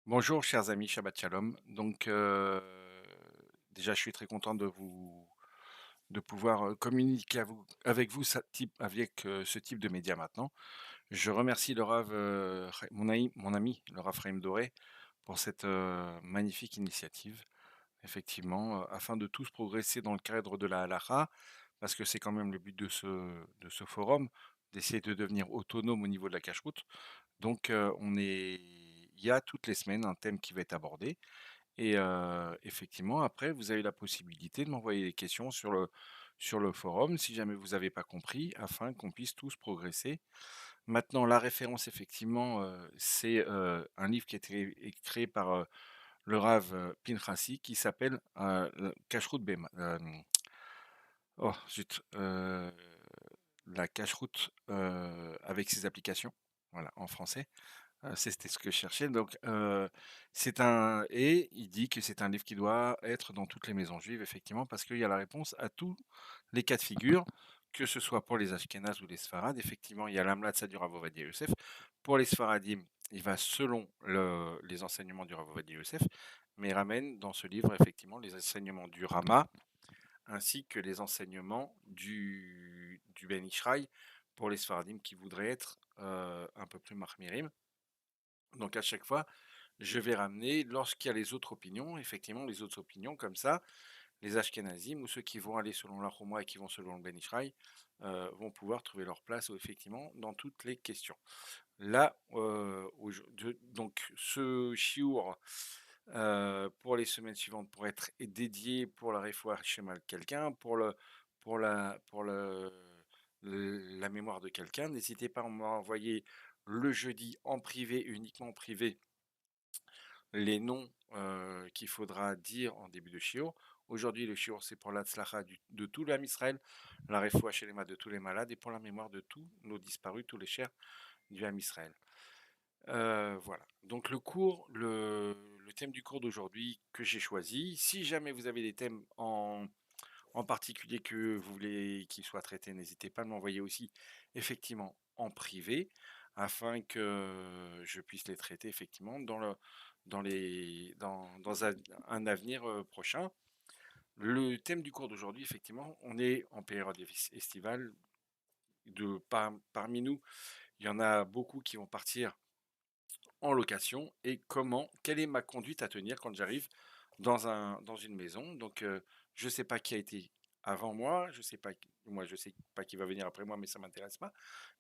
Bonjour chers amis, Shabbat Shalom. Donc déjà je suis très content de pouvoir communiquer avec vous ce type de média maintenant. Je remercie le Rav, mon ami, le Rav Chaim Doré, pour cette magnifique initiative, effectivement, afin de tous progresser dans le cadre de la halakha, parce que c'est quand même le but de ce forum, d'essayer de devenir autonome au niveau de la cache. Donc il y a toutes les semaines un thème qui va être abordé et effectivement après vous avez la possibilité de m'envoyer des questions sur le forum si jamais vous n'avez pas compris afin qu'on puisse tous progresser. Maintenant la référence effectivement, c'est, un livre qui a été créé par, le Rav, Pinchasi qui s'appelle, le Kashrut oh zut, la Kashrut, avec ses applications, voilà en français. C'était ce que je cherchais donc il dit que c'est un livre qui doit être dans toutes les maisons juives effectivement parce qu'il y a la réponse à tous les cas de figure, que ce soit pour les ashkénazes ou les sfarades. Effectivement, il y a l'Hamlat du Rav Ovadia Yosef. Pour les sfaradim, il va selon les enseignements du Rav Ovadia Yosef, mais il ramène dans ce livre effectivement les enseignements du Rama, ainsi que les enseignements du Ben Ishraï pour les sfaradim qui voudraient être un peu plus mahmirim. Donc à chaque fois, je vais ramener, lorsqu'il y a les autres opinions, effectivement, les autres opinions, comme ça, les Ashkenazim ou ceux qui vont aller selon la Chouma et qui vont selon le Ben Ishraï, vont pouvoir trouver leur place, effectivement, dans toutes les questions. Là, donc ce chiour, pour les semaines suivantes, pour être dédié pour la réfoua schéma de quelqu'un, pour la mémoire de quelqu'un, n'hésitez pas à m'envoyer le jeudi en privé, uniquement en privé, les noms qu'il faudra dire en début de shiur. Aujourd'hui, le shiur, c'est pour l'Atzlacha de tout l'âme Israël, la refoua shelema de tous les malades et pour la mémoire de tous nos disparus, tous les chers du âme Israël. Voilà. Donc le thème du cours d'aujourd'hui que j'ai choisi, si jamais vous avez des thèmes en particulier que vous voulez qu'ils soient traités, n'hésitez pas à m'envoyer aussi effectivement en privé afin que je puisse les traiter effectivement dans un avenir prochain. Le thème du cours d'aujourd'hui, effectivement, on est en période estivale. Parmi nous, il y en a beaucoup qui vont partir en location et quelle est ma conduite à tenir quand j'arrive dans une maison. Donc, je ne sais pas qui a été avant moi, moi je sais pas qui va venir après moi, mais ça m'intéresse pas.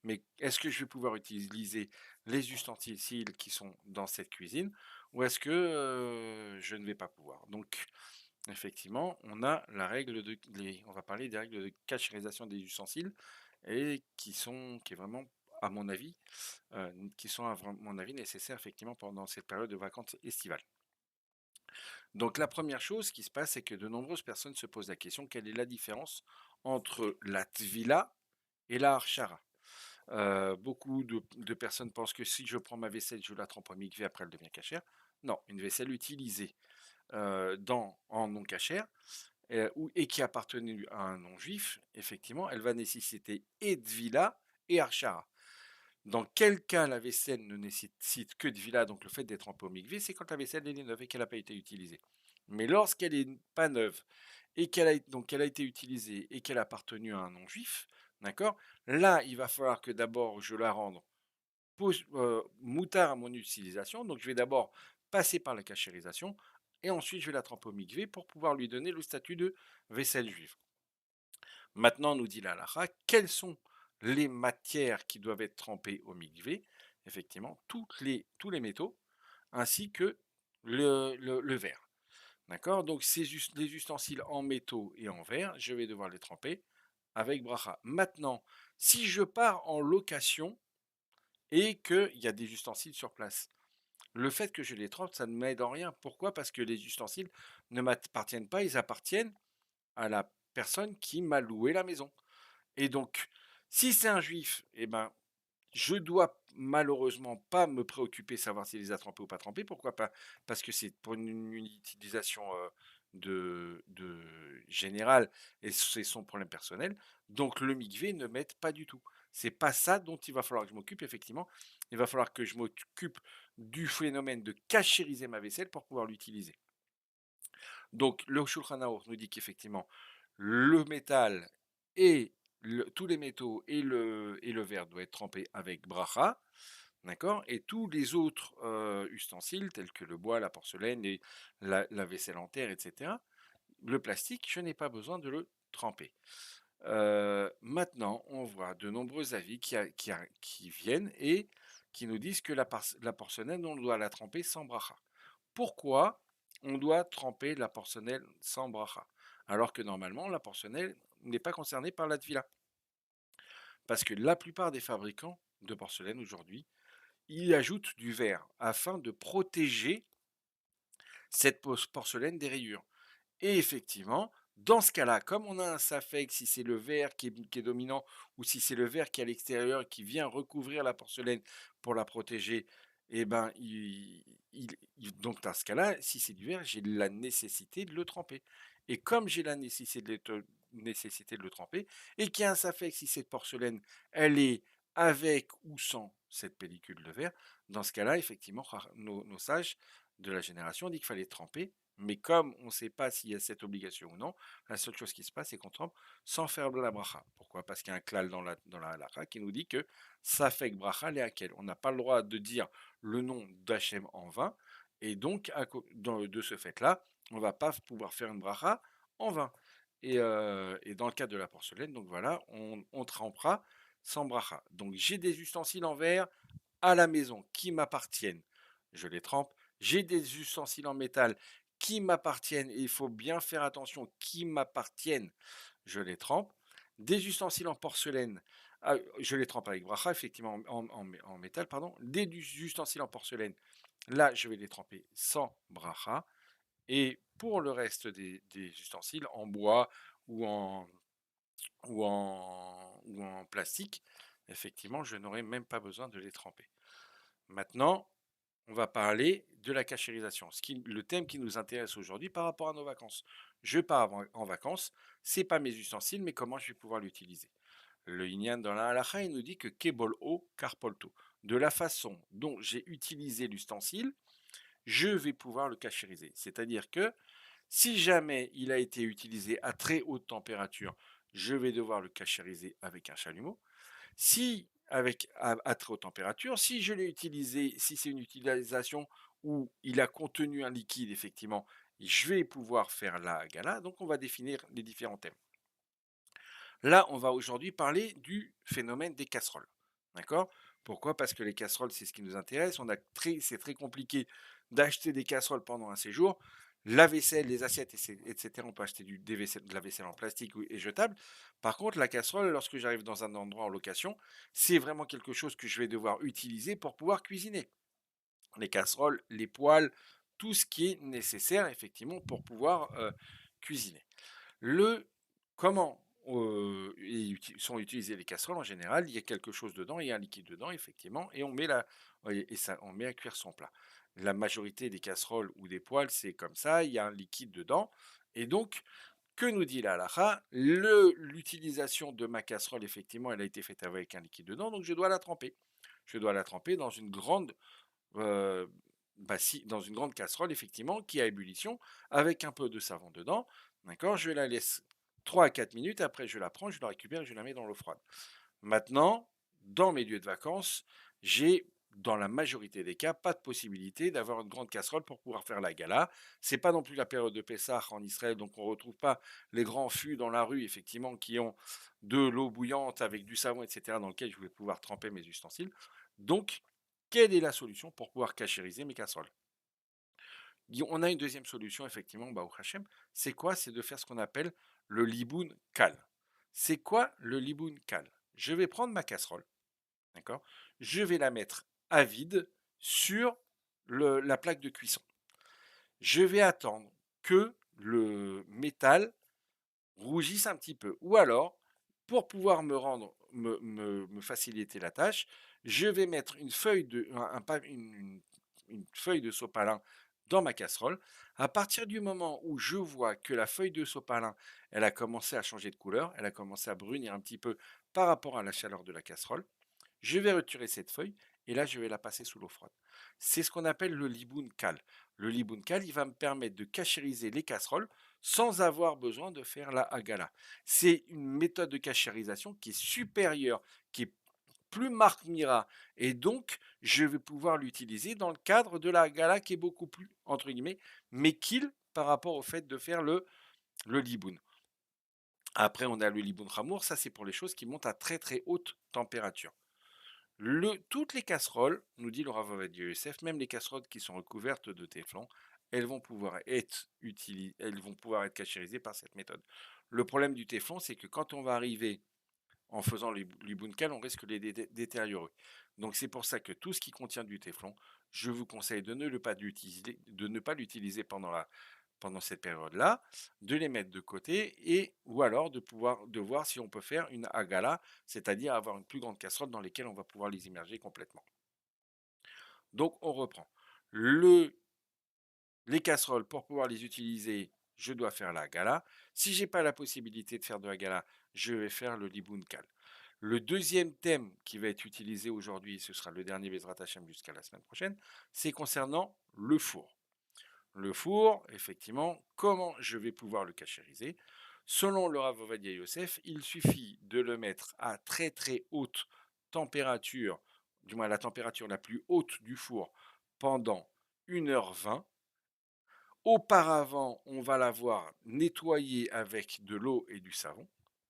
Mais est-ce que je vais pouvoir utiliser les ustensiles qui sont dans cette cuisine ou est-ce que je ne vais pas pouvoir? Donc, effectivement, on va parler des règles de cachérisation des ustensiles et qui est vraiment, à mon avis, qui sont à mon avis nécessaires effectivement pendant cette période de vacances estivales. Donc la première chose qui se passe, c'est que de nombreuses personnes se posent la question, quelle est la différence entre la tvila et la harshara? Beaucoup de personnes pensent que si je prends ma vaisselle, je la trempe au mikvé, après elle devient cachère. Non, une vaisselle utilisée en non cachère et qui appartenait à un non-juif, effectivement, elle va nécessiter et tvila et harshara. Dans quel cas la vaisselle ne nécessite que de villa, donc le fait d'être en mikvé, c'est quand la vaisselle elle est neuve et qu'elle n'a pas été utilisée. Mais lorsqu'elle n'est pas neuve et qu'elle a été utilisée et qu'elle a appartenu à un non-juif, d'accord. Là, il va falloir que d'abord je la rende moutard à mon utilisation. Donc je vais d'abord passer par la cachérisation et ensuite je vais la tremper au mikvé pour pouvoir lui donner le statut de vaisselle juive. Maintenant, nous dit la halakha, quelles sont les matières qui doivent être trempées au mikvé? Effectivement, tous les métaux, ainsi que le verre. D'accord. Donc, les ustensiles en métaux et en verre, je vais devoir les tremper avec bracha. Maintenant, si je pars en location et qu'il y a des ustensiles sur place, le fait que je les trempe, ça ne m'aide en rien. Pourquoi? Parce que les ustensiles ne m'appartiennent pas, ils appartiennent à la personne qui m'a loué la maison. Et donc, si c'est un juif, eh ben, je dois malheureusement pas me préoccuper de savoir s'il les a trempés ou pas trempés. Pourquoi pas? Parce que c'est pour une utilisation générale et c'est son problème personnel. Donc le mikvé ne m'aide pas du tout. C'est pas ça dont il va falloir que je m'occupe, effectivement. Il va falloir que je m'occupe du phénomène de cachériser ma vaisselle pour pouvoir l'utiliser. Donc, le Shulchan Aruch nous dit qu'effectivement, le métal et tous les métaux et le verre doivent être trempés avec bracha, d'accord? Et tous les autres ustensiles, tels que le bois, la porcelaine, la vaisselle en terre, etc., le plastique, je n'ai pas besoin de le tremper. Maintenant, on voit de nombreux avis qui viennent et qui nous disent que la porcelaine, on doit la tremper sans bracha. Pourquoi on doit tremper la porcelaine sans bracha? Alors que normalement, la porcelaine n'est pas concernée par la tvila. Parce que la plupart des fabricants de porcelaine aujourd'hui, ils ajoutent du verre afin de protéger cette porcelaine des rayures. Et effectivement, dans ce cas-là, comme on a un safek, si c'est le verre qui est dominant ou si c'est le verre qui est à l'extérieur et qui vient recouvrir la porcelaine pour la protéger, eh ben, donc dans ce cas-là, si c'est du verre, j'ai la nécessité de le tremper. Et comme j'ai la nécessité de le tremper, et qu'il y a un safek, si cette porcelaine, elle est avec ou sans cette pellicule de verre, dans ce cas-là, effectivement, nos sages de la génération ont dit qu'il fallait tremper, mais comme on ne sait pas s'il y a cette obligation ou non, la seule chose qui se passe, c'est qu'on trempe sans faire de la bracha. Pourquoi? Parce qu'il y a un klal dans la halakha qui nous dit que ça fait que bracha quel. On n'a pas le droit de dire le nom d'Hachem en vain, et donc de ce fait-là, on ne va pas pouvoir faire une bracha en vain. Et dans le cas de la porcelaine, donc voilà, on trempera sans bracha. Donc j'ai des ustensiles en verre à la maison qui m'appartiennent, je les trempe. J'ai des ustensiles en métal qui m'appartiennent, et il faut bien faire attention, qui m'appartiennent, je les trempe. Des ustensiles en porcelaine, je les trempe avec bracha, effectivement, en métal, pardon. Des ustensiles en porcelaine, là, je vais les tremper sans bracha. Et pour le reste des ustensiles, en bois ou ou en plastique, effectivement, je n'aurai même pas besoin de les tremper. Maintenant, on va parler de la cachérisation, le thème qui nous intéresse aujourd'hui par rapport à nos vacances. Je pars en vacances, c'est pas mes ustensiles, mais comment je vais pouvoir l'utiliser. Le Inyan dans la halakha, il nous dit que kebol o karpolto. De la façon dont j'ai utilisé l'ustensile, je vais pouvoir le cachériser. C'est-à-dire que si jamais il a été utilisé à très haute température, je vais devoir le cachériser avec un chalumeau. Si avec à très haute température, si je l'ai utilisé, si c'est une utilisation où il a contenu un liquide, effectivement, je vais pouvoir faire la gala. Donc on va définir les différents thèmes. Là, on va aujourd'hui parler du phénomène des casseroles. D'accord? Pourquoi? Parce que les casseroles, c'est ce qui nous intéresse. C'est très compliqué d'acheter des casseroles pendant un séjour. La vaisselle, les assiettes, etc., on peut acheter de la vaisselle en plastique et jetable. Par contre, la casserole, lorsque j'arrive dans un endroit en location, c'est vraiment quelque chose que je vais devoir utiliser pour pouvoir cuisiner. Les casseroles, les poêles, tout ce qui est nécessaire, effectivement, pour pouvoir cuisiner. Le comment sont utilisées les casseroles en général, il y a quelque chose dedans, il y a un liquide dedans, effectivement, et on met à cuire son plat. La majorité des casseroles ou des poêles, c'est comme ça, il y a un liquide dedans, et donc, que nous dit la halakha? L'utilisation de ma casserole, effectivement, elle a été faite avec un liquide dedans, donc je dois la tremper. Je dois la tremper dans une grande euh, dans une grande casserole, effectivement, qui est à ébullition, avec un peu de savon dedans. D'accord? Je la laisse 3 à 4 minutes, après je la prends, je la récupère et je la mets dans l'eau froide. Maintenant, dans mes lieux de vacances, j'ai, dans la majorité des cas, pas de possibilité d'avoir une grande casserole pour pouvoir faire la gala. C'est pas non plus la période de Pessah en Israël, donc on retrouve pas les grands fûts dans la rue, effectivement, qui ont de l'eau bouillante avec du savon, etc., dans lequel je vais pouvoir tremper mes ustensiles. Donc, quelle est la solution pour pouvoir cachériser mes casseroles? On a une deuxième solution, effectivement, au Hachem. C'est quoi? C'est de faire ce qu'on appelle le liboun kal. C'est quoi le liboun kal? Je vais prendre ma casserole, d'accord? Je vais la mettre à vide sur la plaque de cuisson. Je vais attendre que le métal rougisse un petit peu. Ou alors, pour pouvoir me faciliter la tâche, je vais mettre une feuille de, une feuille de sopalin dans ma casserole. À partir du moment où je vois que la feuille de sopalin, elle a commencé à changer de couleur, elle a commencé à brunir un petit peu par rapport à la chaleur de la casserole, je vais retirer cette feuille et là, je vais la passer sous l'eau froide. C'est ce qu'on appelle le liboun cal. Le liboun cal, il va me permettre de cachériser les casseroles sans avoir besoin de faire la hagala. C'est une méthode de cachérisation qui est supérieure, qui est plus Marc Mira. Et donc, je vais pouvoir l'utiliser dans le cadre de la hagala qui est beaucoup plus, entre guillemets, qu'il par rapport au fait de faire le liboun. Après, on a le liboun ramour, ça c'est pour les choses qui montent à très très haute température. Toutes les casseroles, nous dit le Rav Ovadia Yosef, même les casseroles qui sont recouvertes de téflon, elles vont pouvoir être cachérisées par cette méthode. Le problème du téflon, c'est que quand on va arriver en faisant les bunkal, on risque de les détériorer. Donc c'est pour ça que tout ce qui contient du téflon, je vous conseille de ne pas l'utiliser pendant cette période-là, de les mettre de côté et ou alors de voir si on peut faire une agala, c'est-à-dire avoir une plus grande casserole dans laquelle on va pouvoir les immerger complètement. Donc on reprend. Le, les casseroles, pour pouvoir les utiliser, je dois faire la gala. Si j'ai pas la possibilité de faire de la gala, je vais faire le libunkal. Le deuxième thème qui va être utilisé aujourd'hui, ce sera le dernier Bezrat Hashem jusqu'à la semaine prochaine, c'est concernant le four. Le four, effectivement, comment je vais pouvoir le cachériser? Selon le Rav Ovadia Yosef, il suffit de le mettre à très très haute température, du moins la température la plus haute du four, pendant 1h20. Auparavant, on va l'avoir nettoyé avec de l'eau et du savon.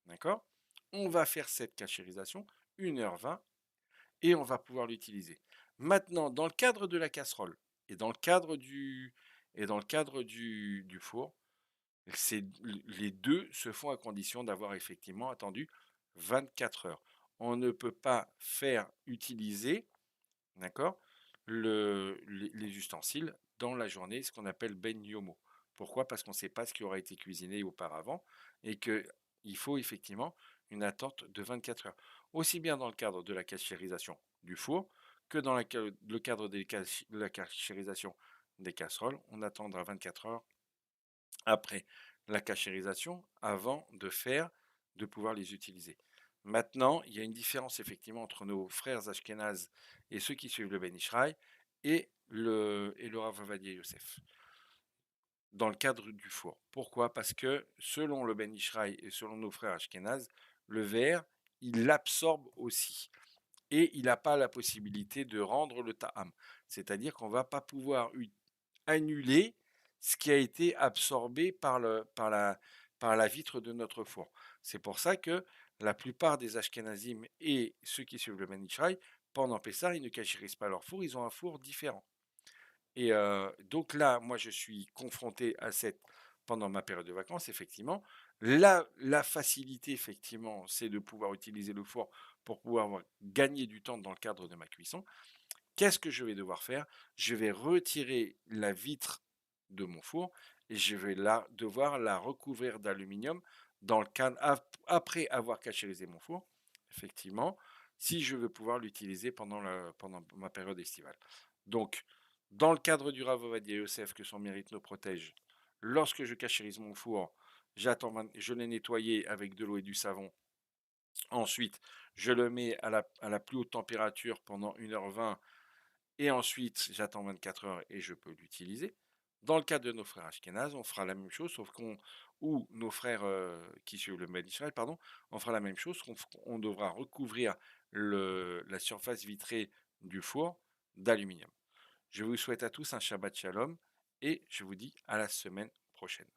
D'accord? On va faire cette cachérisation, 1h20, et on va pouvoir l'utiliser. Maintenant, dans le cadre de la casserole et dans le cadre du four, les deux se font à condition d'avoir effectivement attendu 24 heures. On ne peut pas faire utiliser, d'accord, les ustensiles dans la journée, ce qu'on appelle ben yomo. Pourquoi? Parce qu'on ne sait pas ce qui aura été cuisiné auparavant et qu'il faut effectivement une attente de 24 heures. Aussi bien dans le cadre de la cachérisation du four que dans le cadre de la cachérisation des casseroles, on attendra 24 heures après la cachérisation avant de pouvoir les utiliser. Maintenant, il y a une différence effectivement entre nos frères Ashkenaz et ceux qui suivent le Ben Ishraï et le Rav Ovadia Yosef dans le cadre du four. Pourquoi? Parce que selon le Ben Ishraï et selon nos frères Ashkenaz, le verre, il l'absorbe aussi. Et il n'a pas la possibilité de rendre le ta'am. C'est-à-dire qu'on ne va pas pouvoir annuler ce qui a été absorbé par la vitre de notre four. C'est pour ça que la plupart des Ashkenazim et ceux qui suivent le Ben Ishraï, pendant Pessah, ils ne cachérisent pas leur four, ils ont un four différent. Et donc là, moi, je suis confronté à pendant ma période de vacances, effectivement. La facilité, effectivement, c'est de pouvoir utiliser le four pour pouvoir gagner du temps dans le cadre de ma cuisson. Qu'est-ce que je vais devoir faire? Je vais retirer la vitre de mon four et je vais devoir la recouvrir d'aluminium dans le cadre, après avoir cachérisé mon four, effectivement, si je veux pouvoir l'utiliser pendant ma période estivale. Donc, dans le cadre du Rav Ovadia Yosef, que son mérite nous protège, lorsque je cachérise mon four, je l'ai nettoyé avec de l'eau et du savon. Ensuite, je le mets à la plus haute température pendant 1h20 et ensuite j'attends 24 heures et je peux l'utiliser. Dans le cas de nos frères Ashkenaz, on fera la même chose, ou nos frères qui suivent le Ben Israël, pardon, on fera la même chose, on devra recouvrir la surface vitrée du four d'aluminium. Je vous souhaite à tous un Shabbat Shalom et je vous dis à la semaine prochaine.